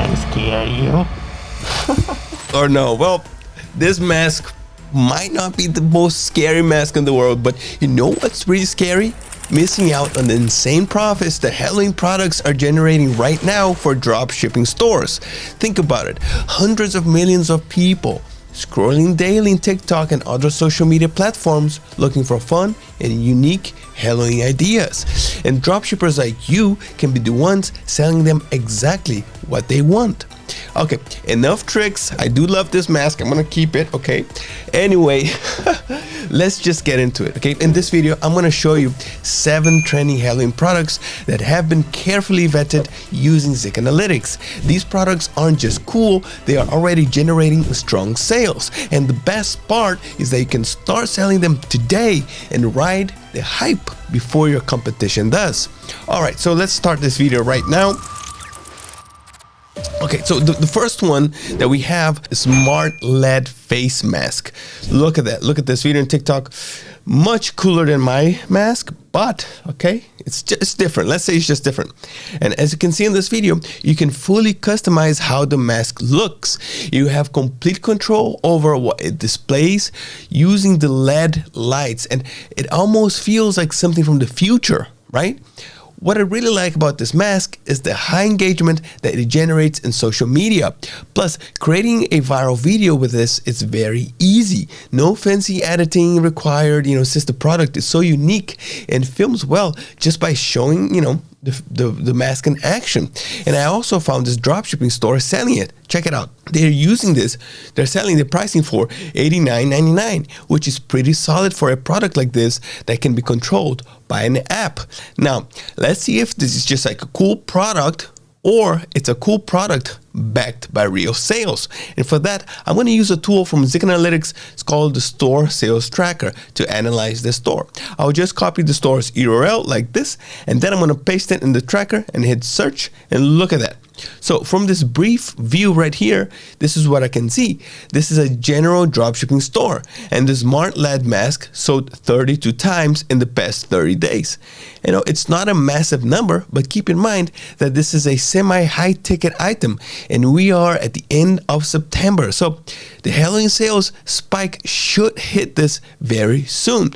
I scare you? Or no? Well, this mask might not be the most scary mask in the world, but you know what's really scary? Missing out on the insane profits that Halloween products are generating right now for dropshipping stores. Think about it. Hundreds of millions of people scrolling daily in TikTok and other social media platforms looking for fun and unique Halloween ideas. And dropshippers like you can be the ones selling them exactly what they want. Okay, enough tricks. I do love this mask. I'm gonna keep it, okay? Anyway, let's just get into it, okay? In this video, I'm gonna show you 7 trending Halloween products that have been carefully vetted using Zik Analytics. These products aren't just cool, they are already generating strong sales. And the best part is that you can start selling them today and ride the hype before your competition does. All right, so let's start this video right now. Okay, so the first one that we have is Smart LED face mask. Look at that. Look at this video on TikTok. Much cooler than my mask, but okay, it's different. Let's say it's just different. And as you can see in this video, you can fully customize how the mask looks. You have complete control over what it displays using the LED lights, and it almost feels like something from the future, right? What I really like about this mask is the high engagement that it generates in social media. Plus, creating a viral video with this is very easy. No fancy editing required, since the product is so unique and films well just by showing, the mask in action. And I also found this dropshipping store selling it. Check it out. They're using this. They're selling the pricing for $89.99, which is pretty solid for a product like this that can be controlled by an app. Now, let's see if this is just like a cool product or it's a cool product backed by real sales. And for that, I'm going to use a tool from Zik Analytics. It's called the Store Sales Tracker to analyze the store. I'll just copy the store's URL like this, and then I'm going to paste it in the tracker and hit search, and look at that. So from this brief view right here, this is what I can see. This is a general dropshipping store, and the Smart LED mask sold 32 times in the past 30 days. It's not a massive number, but keep in mind that this is a semi-high ticket item, and we are at the end of September. So the Halloween sales spike should hit this very soon.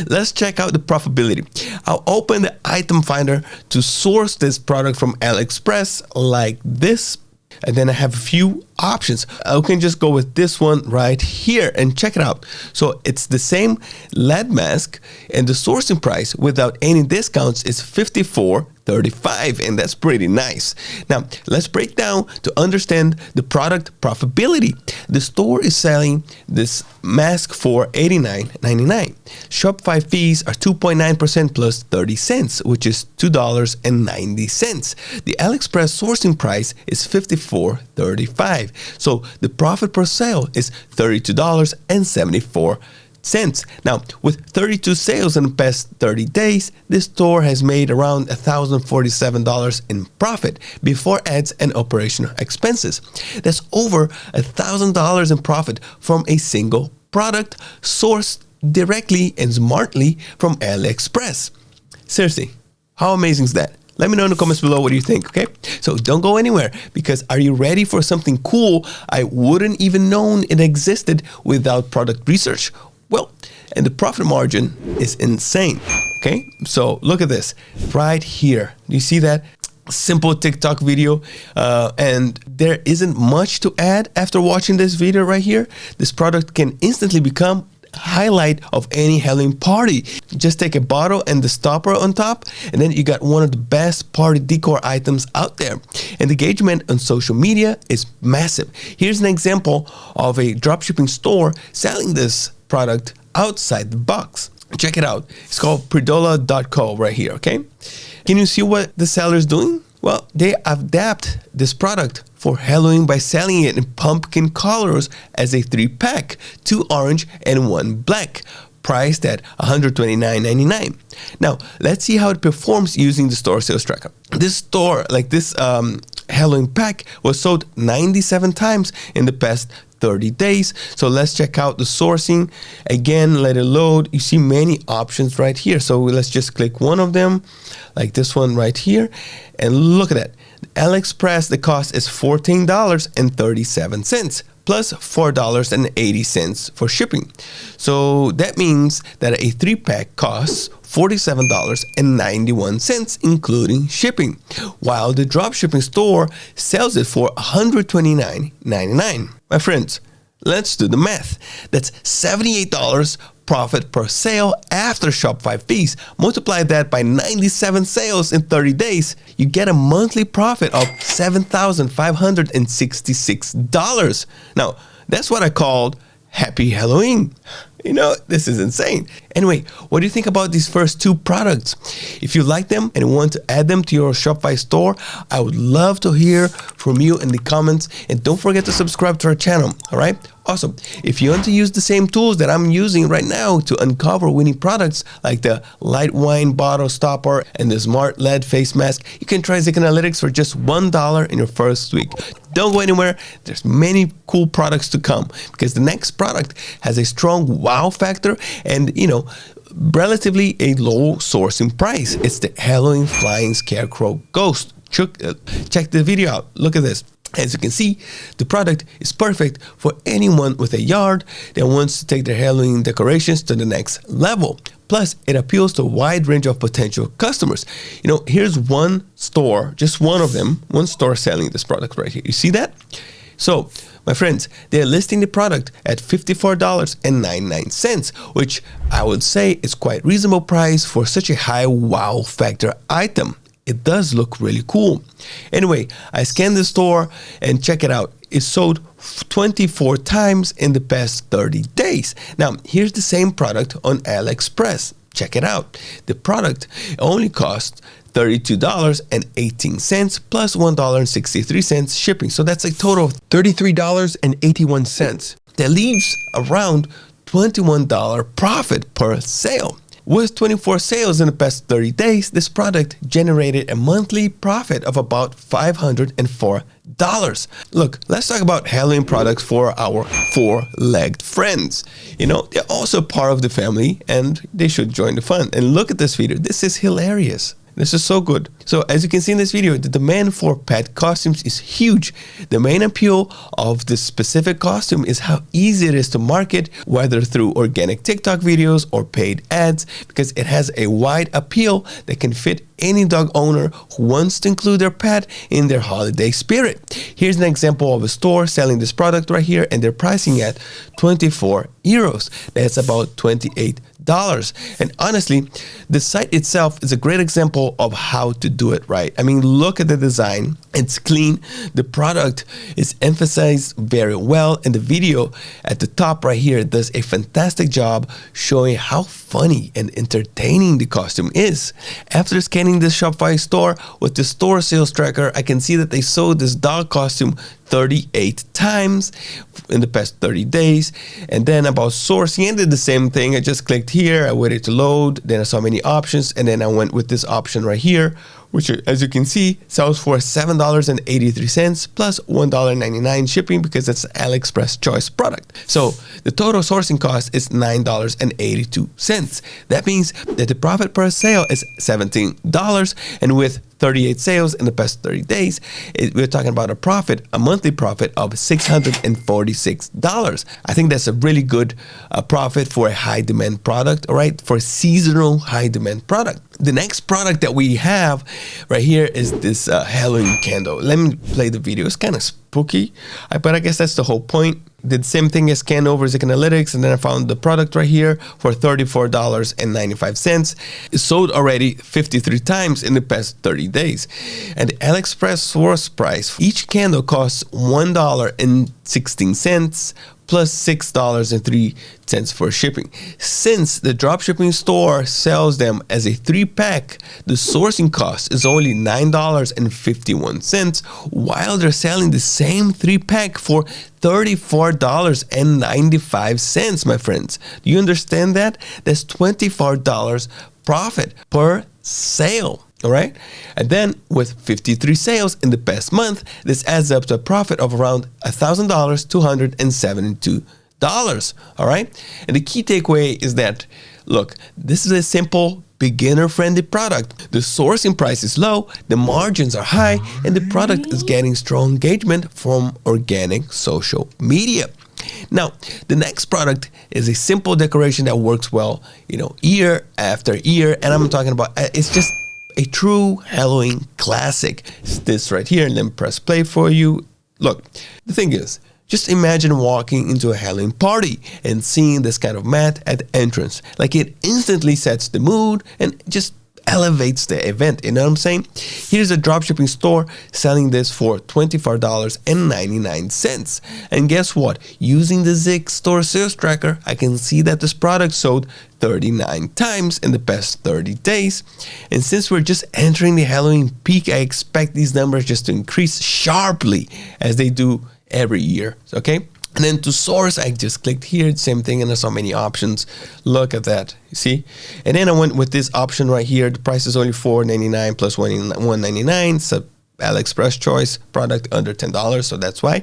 Let's check out the profitability. I'll open the item finder to source this product from AliExpress like this. And then I have a few options. I can just go with this one right here and check it out. So it's the same LED mask, and the sourcing price without any discounts is $54.35, and that's pretty nice. Now, let's break down to understand the product profitability. The store is selling this mask for $89.99. Shopify fees are 2.9% plus 30 cents, which is $2.90. The AliExpress sourcing price is $54.35. So the profit per sale is $32.74. Now, with 32 sales in the past 30 days, this store has made around $1,047 in profit before ads and operational expenses. That's over $1,000 in profit from a single product sourced directly and smartly from AliExpress. Seriously, how amazing is that? Let me know in the comments below what you think, okay? So don't go anywhere, because are you ready for something cool I wouldn't even known it existed without product research? Well, and the profit margin is insane, okay? So look at this right here. Do you see that? Simple TikTok video, and there isn't much to add after watching this video right here. This product can instantly become highlight of any Halloween party. Just take a bottle and the stopper on top, and then you got one of the best party decor items out there. And the engagement on social media is massive. Here's an example of a dropshipping store selling this product outside the box. Check it out. It's called Predola.co right here, okay? Can you see what the seller is doing? Well, they adapt this product for Halloween by selling it in pumpkin colors as a 3-pack, 2 orange and 1 black, priced at $129.99. Now, let's see how it performs using the store sales tracker. This store, like this Halloween pack, was sold 97 times in the past 30 days. So let's check out the sourcing. Again, let it load. You see many options right here. So let's just click one of them, like this one right here. And look at that. AliExpress, the cost is $14.37 plus $4.80 for shipping. So that means that a 3-pack costs $47.91, including shipping, while the dropshipping store sells it for $129.99. My friends, let's do the math. That's $78 profit per sale after Shopify fees. Multiply that by 97 sales in 30 days, you get a monthly profit of $7,566. Now, that's what I called Happy Halloween. You know, this is insane. Anyway, what do you think about these first 2 products? If you like them and want to add them to your Shopify store, I would love to hear from you in the comments. And don't forget to subscribe to our channel, all right? Also, if you want to use the same tools that I'm using right now to uncover winning products like the light wine bottle stopper and the smart LED face mask, you can try Zik Analytics for just $1 in your first week. Don't go anywhere. There's many cool products to come because the next product has a strong wow factor and, you know, relatively a low sourcing price. It's the Halloween Flying Scarecrow Ghost. Check the video out. Look at this. As you can see, the product is perfect for anyone with a yard that wants to take their Halloween decorations to the next level. Plus, it appeals to a wide range of potential customers. You know, here's one store, just one of them, one store selling this product right here. You see that? So, my friends, they're listing the product at $54.99, which I would say is quite reasonable price for such a high wow factor item. It does look really cool. Anyway, I scanned the store and check it out. It sold 24 times in the past 30 days. Now, here's the same product on AliExpress. Check it out. The product only costs $32.18 plus $1.63 shipping. So that's a total of $33.81. That leaves around $21 profit per sale. With 24 sales in the past 30 days, this product generated a monthly profit of about $504. Look, let's talk about Halloween products for our 4-legged friends. You know, they're also part of the family and they should join the fun. And look at this video. This is hilarious. This is so good. So as you can see in this video, the demand for pet costumes is huge. The main appeal of this specific costume is how easy it is to market, whether through organic TikTok videos or paid ads, because it has a wide appeal that can fit any dog owner who wants to include their pet in their holiday spirit. Here's an example of a store selling this product right here, and they're pricing at 24 euros. That's about $28. And honestly, the site itself is a great example of how to do it right. I mean, look at the design. It's clean. The product is emphasized very well. And the video at the top right here does a fantastic job showing how funny and entertaining the costume is. After scanning the Shopify store with the store sales tracker, I can see that they sold this dog costume 38 times in the past 30 days. And then about sourcing, I did the same thing. I just clicked here, I waited to load, then I saw many options, and then I went with this option right here, which, as you can see, sells for $7.83 plus $1.99 shipping because it's an AliExpress choice product. So the total sourcing cost is $9.82. That means that the profit per sale is $17, and with 38 sales in the past 30 days, we're talking about a monthly profit of $646. I think that's a really good profit for a high demand product, all right, for a seasonal high demand product. The next product that we have right here is this Halloween candle. Let me play the video. It's kind of spooky, but I guess that's the whole point. Did the same thing as scan over Zik Analytics, and then I found the product right here for $34.95. It sold already 53 times in the past 30 days. And the AliExpress source price, each candle costs $1.16 plus $6.03 for shipping. Since the dropshipping store sells them as a 3-pack, the sourcing cost is only $9.51, while they're selling the same 3-pack for $34.95, my friends. Do you understand that? That's $24 profit per sale. All right. And then with 53 sales in the past month, this adds up to a profit of around $1,000, $272. All right. And the key takeaway is that, look, this is a simple beginner-friendly product. The sourcing price is low, the margins are high, and the product is getting strong engagement from organic social media. Now, the next product is a simple decoration that works well, year after year. And I'm talking about, it's just a true Halloween classic. It's this right here, and then press play for you. Look, the thing is, just imagine walking into a Halloween party and seeing this kind of mat at the entrance. Like, it instantly sets the mood and just elevates the event, you know what I'm saying? Here's a dropshipping store selling this for $24.99. And guess what? Using the Zik store sales tracker, I can see that this product sold 39 times in the past 30 days. And since we're just entering the Halloween peak, I expect these numbers just to increase sharply as they do every year, okay? And then to source, I just clicked here, same thing, and there's so many options. Look at that, you see? And then I went with this option right here. The price is only $4.99 plus $1.99. So AliExpress choice product under $10, so that's why.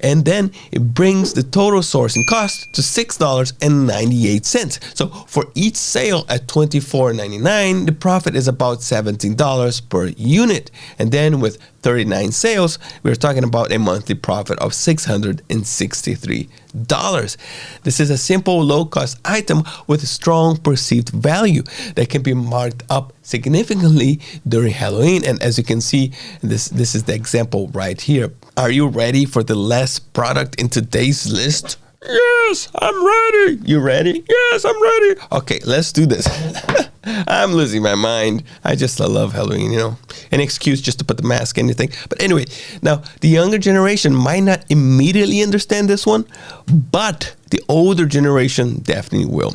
And then it brings the total sourcing cost to $6.98. So for each sale at $24.99, the profit is about $17 per unit. And then with 39 sales, we're talking about a monthly profit of $663. This is a simple low-cost item with a strong perceived value that can be marked up significantly during Halloween. And as you can see, this is the example right here. Are you ready for the last product in today's list? Yes, I'm ready. You ready? Yes, I'm ready. Okay, let's do this. I'm losing my mind. I love Halloween, An excuse just to put the mask, anything. But anyway, now the younger generation might not immediately understand this one, but the older generation definitely will.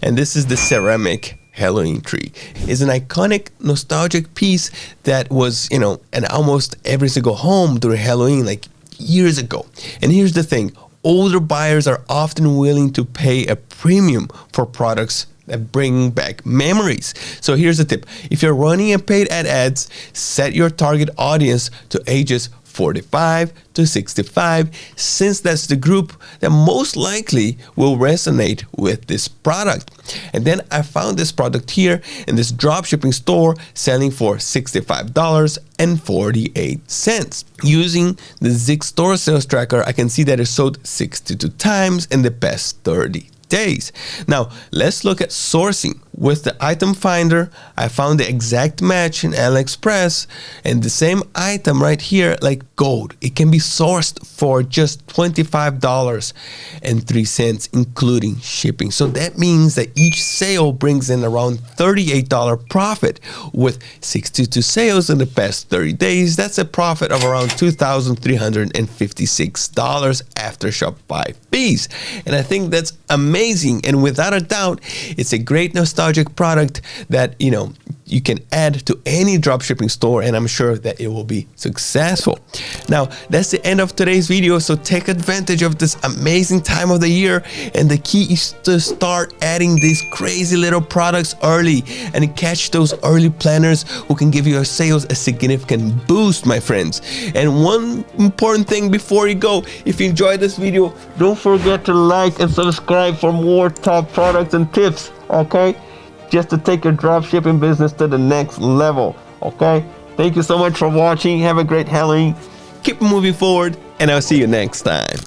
And this is the ceramic Halloween tree. It's an iconic, nostalgic piece that was, in almost every single home during Halloween, like years ago. And here's the thing. Older buyers are often willing to pay a premium for products that bring back memories. So here's the tip. If you're running a paid ads, set your target audience to ages 45 to 65, since that's the group that most likely will resonate with this product. And then I found this product here in this dropshipping store selling for $65.48. Using the Zik store sales tracker, I can see that it sold 62 times in the past 30 days. Now, let's look at sourcing. With the item finder, I found the exact match in AliExpress, and the same item right here, like gold, it can be sourced for just $25.03, including shipping. So that means that each sale brings in around $38 profit. With 62 sales in the past 30 days, that's a profit of around $2,356 after Shopify fees. And I think that's amazing. And without a doubt, it's a great nostalgic product that you can add to any dropshipping store, and I'm sure that it will be successful. Now, that's the end of today's video, so take advantage of this amazing time of the year, and the key is to start adding these crazy little products early and catch those early planners who can give your sales a significant boost, my friends. And one important thing before you go, if you enjoyed this video, don't forget to like and subscribe for more top products and tips, okay? Just to take your dropshipping business to the next level, okay? Thank you so much for watching. Have a great Halloween. Keep moving forward, and I'll see you next time.